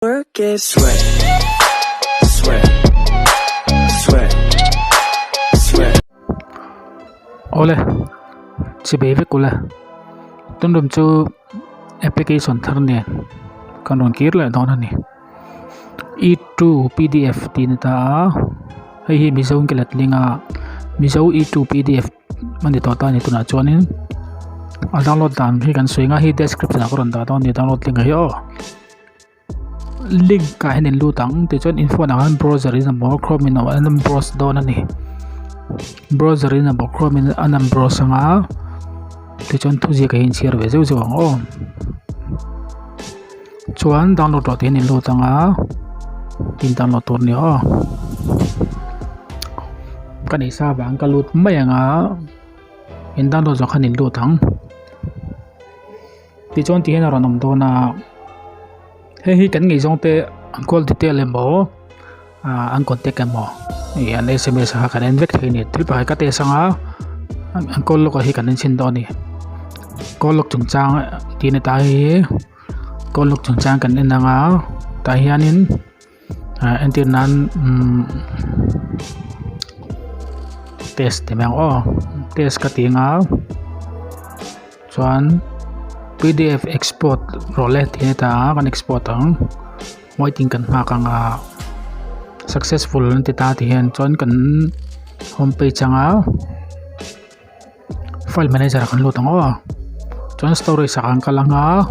Work is sweat, sweat, sweat, sweat. Ole, si baby kula. Tundum chu application tharne kanon kirla donani. E2 PDF tinita hi mizaun kelat linga mizau E2 PDF mani to ta ni tuna chuanin al download dan hi kan suinga hi description akron da don ni download link hi link ka hin lutang ti chon info na han browser in mo chrome in an browse don ani browser in mo chrome in an browse nga ti chon thuji ka hin share ve zo zo o chuan download to tin lutanga tin download tur ni o kan isa bang ka lut mai nga in download zo khanin lutang ti chon ti hen ron do na hi kan ngi jong te call detail emo an contact emo an sms ha kan invect ni trip ha ka te sanga an call lo ka hi kan chin do ni call lok chung chang ti na ta hi call lok chung chang kan na nga ta hianin antinan test te mang o test ka ti nga chuan PDF export role tin ta kan export ang waiting kan ha kang successful ti ta ti hen chon kan homepage anga file manager kan lutang o chon storage sakang kalanga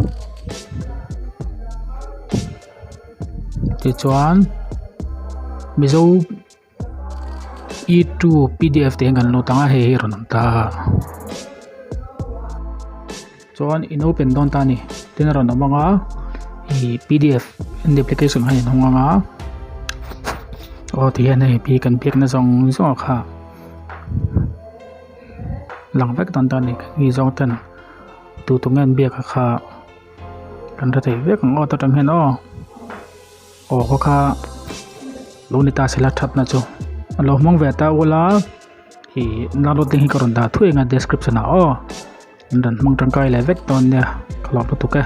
ti chuan mizo E2 PDF te kan lutang he ron ta chuan in open don ta ni tinaron na mga PDF in the application hanin nga o ti yan ai pi kan pick na song kha lang vek tan ta ni gi zong tan tu ngan bia kha kan ra thei vek ngo ta tang hen o ko kha lonita sela that na chu lo mong ve ta wala hi na lo ding hi karon da thu nga description na dan mang tang kai le vek ton ya khlop tu ka